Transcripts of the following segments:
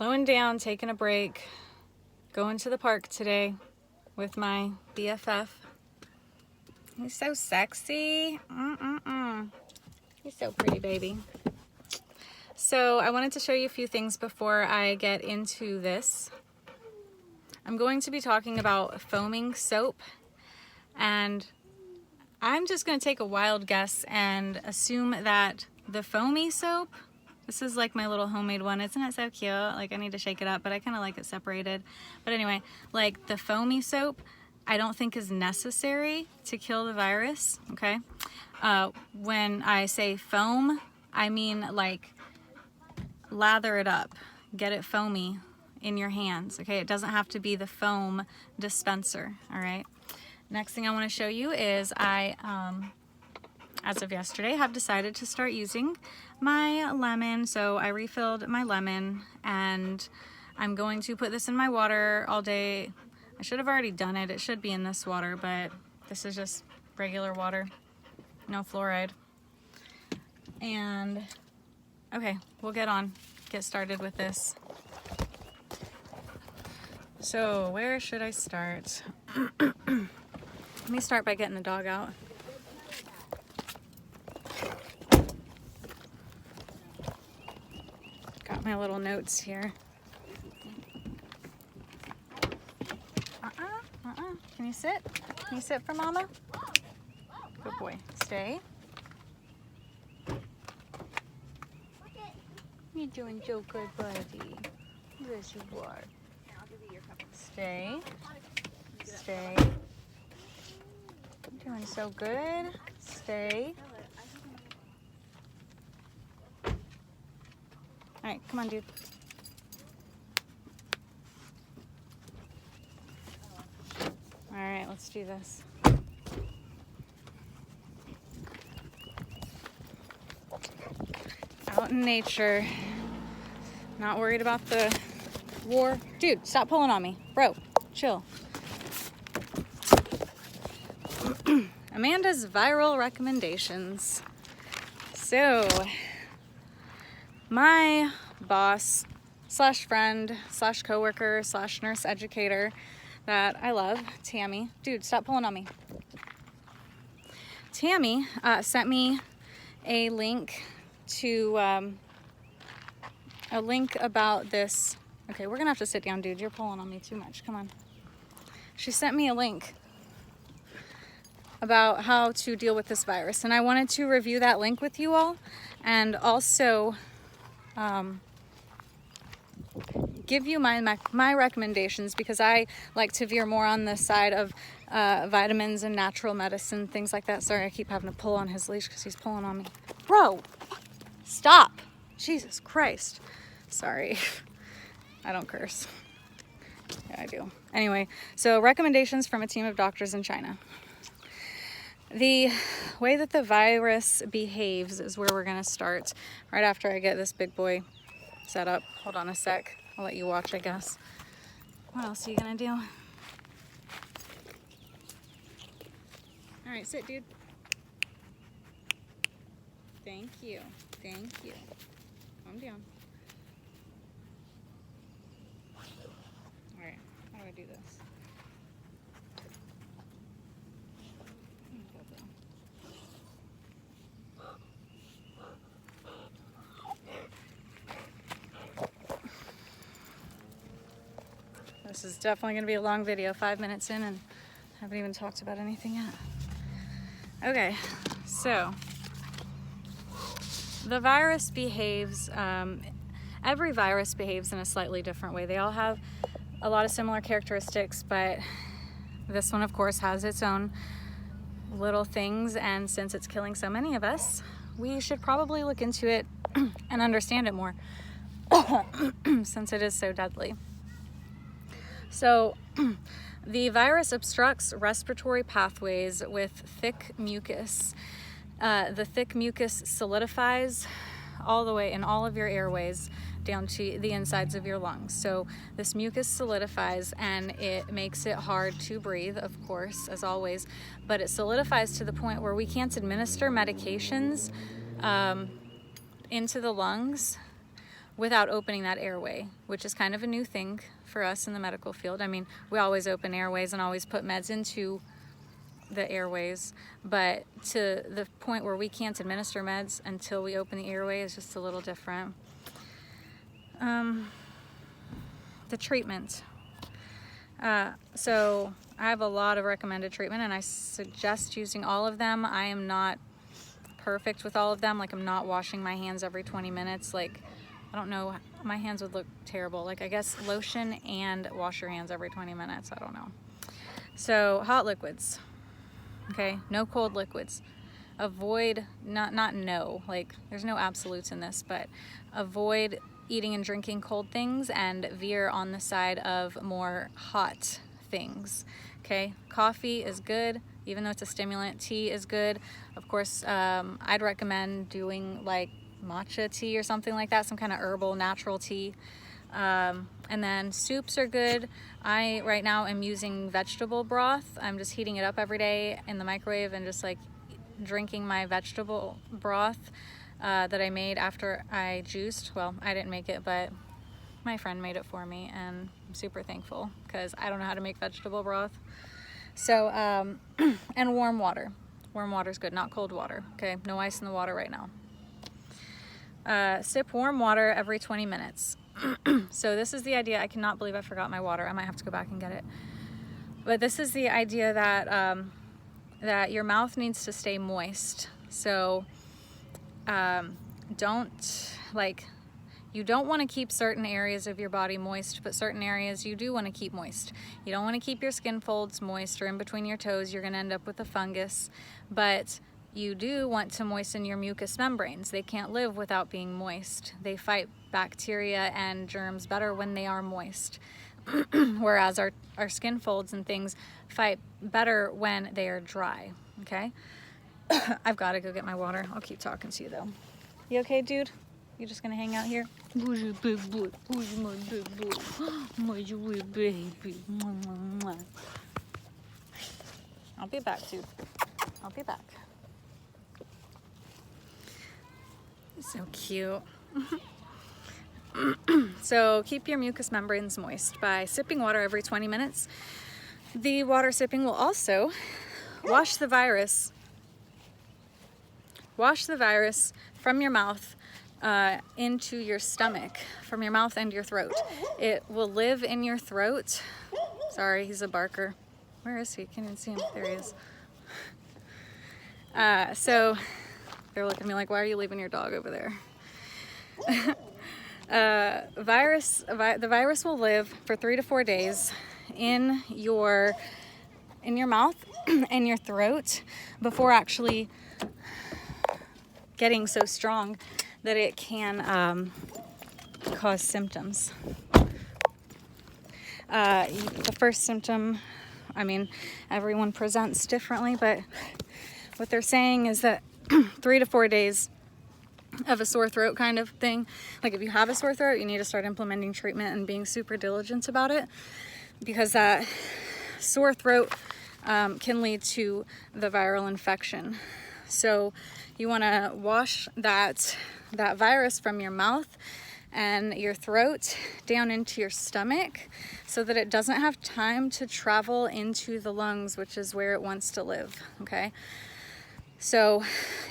slowing down, taking a break, going to the park today with my BFF. He's so sexy. He's so pretty, baby. So I wanted to show you a few things before I get into this. I'm going to be talking about foaming soap, and I'm just going to take a wild guess and assume that the foamy soap, this is like my little homemade one. Isn't it so cute? Like, I need to shake it up, but I kind of like it separated. But anyway, like the foamy soap, I don't think is necessary to kill the virus, okay? When I say foam, I mean like lather it up, get it foamy in your hands, okay? It doesn't have to be the foam dispenser, all right? Next thing I want to show you is I, as of yesterday, have decided to start using my lemon. So I refilled my lemon and I'm going to put this in my water all day. I should have already done it. It should be in this water, but this is just regular water, no fluoride. And okay, we'll get started with this. So where should I start? Let me start by getting the dog out. Got my little notes here. Can you sit? Can you sit for mama? Good boy. Stay. You're doing so good, buddy. Yes, you are. Stay. Stay. You're doing so good. Stay. All right, come on, dude. All right, let's do this. Out in nature. Not worried about the war. Dude, stop pulling on me. Bro, chill. Amanda's viral recommendations. So, my boss slash friend slash coworker slash nurse educator that I love, Tammy. Dude, stop pulling on me. Tammy sent me a link to a link about this. Okay, we're gonna have to sit down, dude. You're pulling on me too much. Come on. She sent me a link about how to deal with this virus, and I wanted to review that link with you all, and also give you my recommendations, because I like to veer more on the side of vitamins and natural medicine, things like that. Sorry, I keep having to pull on his leash because he's pulling on me. Bro, stop. Jesus Christ. Sorry. I don't curse. Yeah, I do. Anyway, so recommendations from a team of doctors in China. The way that the virus behaves is where we're going to start right after I get this big boy set up. Hold on a sec. I'll let you watch, I guess. What else are you going to do? All right, sit, dude. Thank you. Thank you. Calm down. All right, how do I do this? This is definitely going to be a long video, 5 minutes in, and I haven't even talked about anything yet. Okay, so the virus behaves, every virus behaves in a slightly different way. They all have a lot of similar characteristics, but this one, of course, has its own little things, and since it's killing so many of us, we should probably look into it and understand it more, since it is so deadly. So the virus obstructs respiratory pathways with thick mucus. The thick mucus solidifies all the way in all of your airways down to the insides of your lungs. So this mucus solidifies and it makes it hard to breathe, of course, as always, but it solidifies to the point where we can't administer medications into the lungs without opening that airway, which is kind of a new thing for us in the medical field. I mean, we always open airways and always put meds into the airways, but to the point where we can't administer meds until we open the airway is just a little different. The treatment. So I have a lot of recommended treatment and I suggest using all of them. I am not perfect with all of them. Like, I'm not washing my hands every 20 minutes. Like, I don't know, my hands would look terrible. Like, I guess lotion and wash your hands every 20 minutes. I don't know. So hot liquids. Okay, no cold liquids. Avoid, not no, like there's no absolutes in this, but avoid eating and drinking cold things and veer on the side of more hot things. Okay, coffee is good, even though it's a stimulant. Tea is good. Of course, I'd recommend doing like matcha tea or something like that, some kind of herbal natural tea. And then soups are good. I right now am using vegetable broth. I'm just heating it up every day in the microwave and just like drinking my vegetable broth that I made after I juiced. Well, I didn't make it, but my friend made it for me and I'm super thankful because I don't know how to make vegetable broth. So, and warm water. Warm water is good, not cold water. Okay, no ice in the water right now. Sip warm water every 20 minutes. So this is the idea. I cannot believe I forgot my water. I might have to go back and get it. But this is the idea that that your mouth needs to stay moist. So you don't want to keep certain areas of your body moist, but certain areas you do want to keep moist. You don't want to keep your skin folds moist or in between your toes. You're going to end up with a fungus. But you do want to moisten your mucous membranes. They can't live without being moist. They fight bacteria and germs better when they are moist. Whereas our skin folds and things fight better when they are dry, okay? I've got to go get my water. I'll keep talking to you though. You okay, dude? You just gonna hang out here? Who's your big boy? Who's my big boy? Who's your wee baby? I'll be back, dude. I'll be back. So cute. So keep your mucous membranes moist by sipping water every 20 minutes. The water sipping will also wash the virus from your mouth into your stomach, from your mouth and your throat. It will live in your throat. Sorry, he's a barker. Where is he? Can't even see him. There he is. So they're looking at me like, why are you leaving your dog over there? The virus will live for 3 to 4 days in your mouth and your throat before actually getting so strong that it can cause symptoms. The first symptom, I mean, everyone presents differently, but what they're saying is that 3 to 4 days of a sore throat kind of thing. Like if you have a sore throat, you need to start implementing treatment and being super diligent about it, because that sore throat can lead to the viral infection. So you want to wash that virus from your mouth and your throat down into your stomach so that it doesn't have time to travel into the lungs, which is where it wants to live, okay? So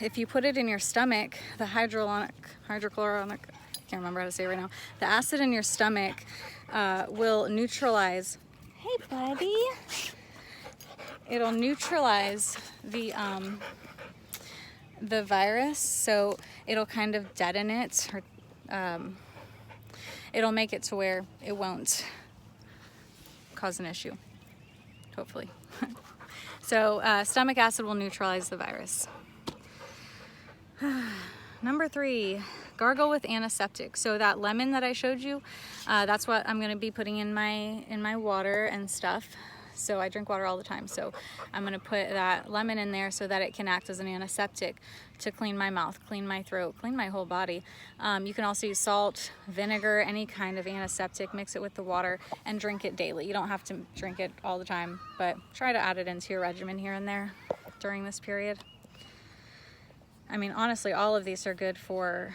if you put it in your stomach, the hydrochloronic, I can't remember how to say it right now, the acid in your stomach will neutralize, hey buddy, it'll neutralize the virus, so it'll kind of deaden it, or it'll make it to where it won't cause an issue, hopefully. So stomach acid will neutralize the virus. Number 3, gargle with antiseptic. So that lemon that I showed you, that's what I'm going to be putting in my water and stuff. So I drink water all the time. So I'm going to put that lemon in there so that it can act as an antiseptic to clean my mouth, clean my throat, clean my whole body. You can also use salt, vinegar, any kind of antiseptic, mix it with the water and drink it daily. You don't have to drink it all the time, but try to add it into your regimen here and there during this period. I mean, honestly, all of these are good for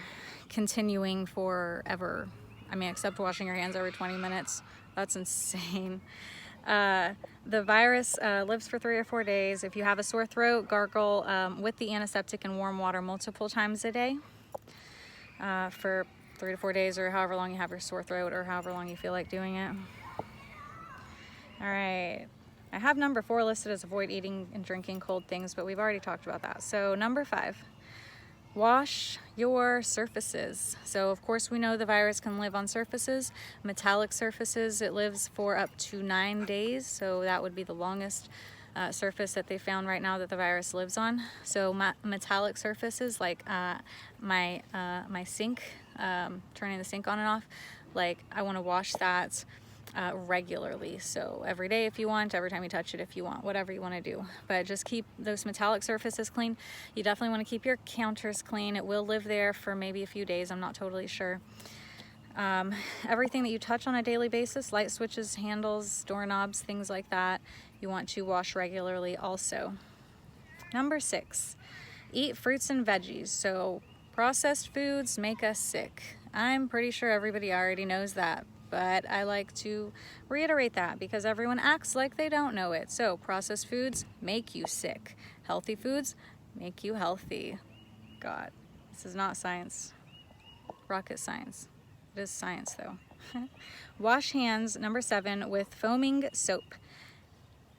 continuing forever. I mean, except washing your hands every 20 minutes. That's insane. The virus lives for 3 or 4 days. If you have a sore throat, gargle with the antiseptic in warm water multiple times a day for 3 to 4 days, or however long you have your sore throat, or however long you feel like doing it. All right. I have number 4 listed as avoid eating and drinking cold things, but we've already talked about that. So number 5, wash your surfaces. So of course we know the virus can live on surfaces. Metallic surfaces, it lives for up to 9 days. So that would be the longest surface that they found right now that the virus lives on. So metallic surfaces like my sink, turning the sink on and off, like I want to wash that regularly. So every day if you want, every time you touch it if you want, whatever you want to do. But just keep those metallic surfaces clean. You definitely want to keep your counters clean. It will live there for maybe a few days. I'm not totally sure. Everything that you touch on a daily basis, light switches, handles, doorknobs, things like that, you want to wash regularly also. Number 6, eat fruits and veggies. So processed foods make us sick. I'm pretty sure everybody already knows that, but I like to reiterate that because everyone acts like they don't know it. So processed foods make you sick. Healthy foods make you healthy. God, this is not science, rocket science. It is science though. Wash hands, number 7, with foaming soap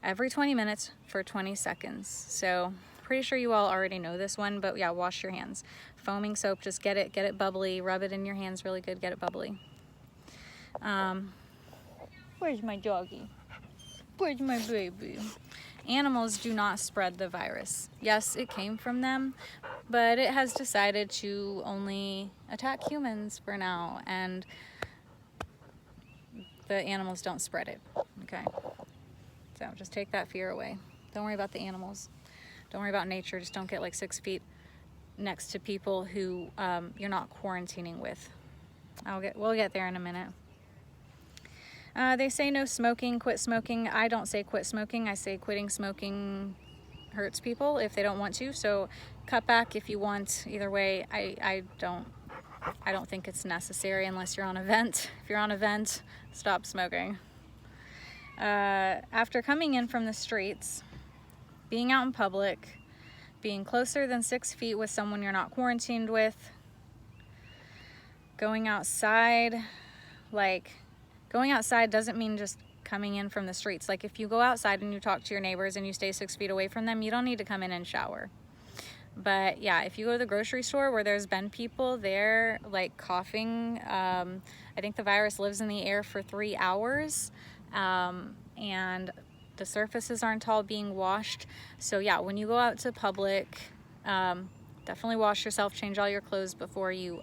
every 20 minutes for 20 seconds. So pretty sure you all already know this one, but yeah, wash your hands. Foaming soap, just get it bubbly, rub it in your hands really good, get it bubbly. Where's my doggy? Where's my baby? Animals do not spread the virus. Yes, it came from them, but it has decided to only attack humans for now, and the animals don't spread it, okay? So just take that fear away. Don't worry about the animals. Don't worry about nature. Just don't get like 6 feet next to people who you're not quarantining with. We'll get there in a minute. They say no smoking, quit smoking. I don't say quit smoking. I say quitting smoking hurts people if they don't want to. So cut back if you want. Either way, I don't think it's necessary unless you're on a vent. If you're on a vent, stop smoking. After coming in from the streets, being out in public, being closer than 6 feet with someone you're not quarantined with, going outside, going outside doesn't mean just coming in from the streets. Like if you go outside and you talk to your neighbors and you stay 6 feet away from them, you don't need to come in and shower. But yeah, if you go to the grocery store where there's been people there like coughing, I think the virus lives in the air for 3 hours, and the surfaces aren't all being washed. So yeah, when you go out to public, definitely wash yourself, change all your clothes before you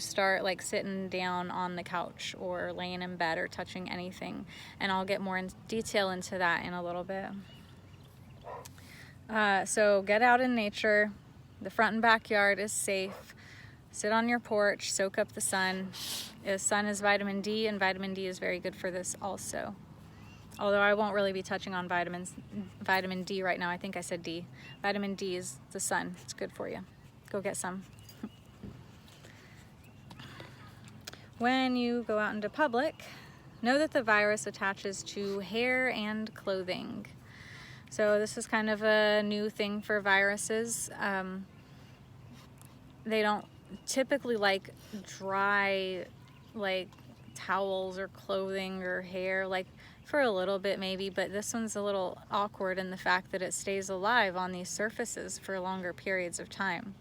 start like sitting down on the couch or laying in bed or touching anything. And I'll get more in detail into that in a little bit. So get out in nature. The front and backyard is safe. Sit on your porch, soak up the sun. The sun is vitamin D, and vitamin D is very good for this also. Although I won't really be touching on vitamin D right now. I think I said D. Vitamin D is the sun. It's good for you. Go get some. When you go out into public, know that the virus attaches to hair and clothing. So this is kind of a new thing for viruses. They don't typically like dry towels or clothing or hair, like for a little bit maybe, but this one's a little awkward in the fact that it stays alive on these surfaces for longer periods of time.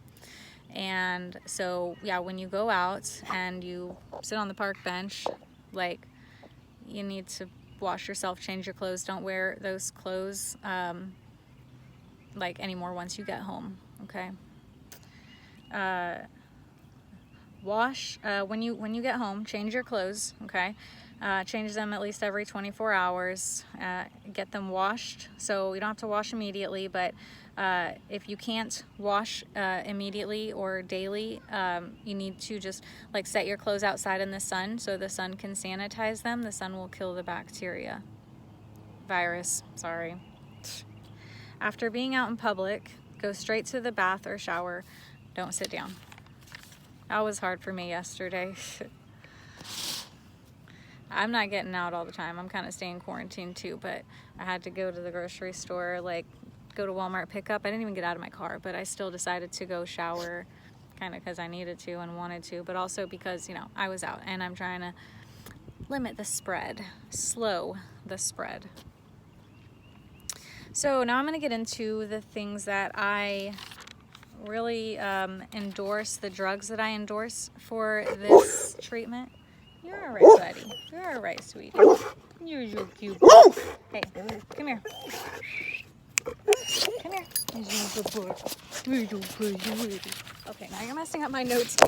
And so yeah, when you go out and you sit on the park bench, like you need to wash yourself, change your clothes. Don't wear those clothes like anymore once you get home, okay? Wash when you get home, change your clothes, okay? Change them at least every 24 hours. Get them washed. So you don't have to wash immediately, but if you can't wash immediately or daily, you need to just like set your clothes outside in the sun so the sun can sanitize them. The sun will kill the virus, sorry. After being out in public, go straight to the bath or shower. Don't sit down. That was hard for me yesterday. I'm not getting out all the time. I'm kind of staying quarantined too, but I had to go to the grocery store, like go to Walmart, pick up. I didn't even get out of my car, but I still decided to go shower, kind of because I needed to and wanted to, but also because, you know, I was out and I'm trying to limit the spread, slow the spread. So now I'm going to get into the things that I really endorse, the drugs that I endorse for this treatment. You're all right, buddy. You're all right, sweetie. You're so cute. Hey, come here. Come here. You're so good boy. Okay, now you're messing up my notes too.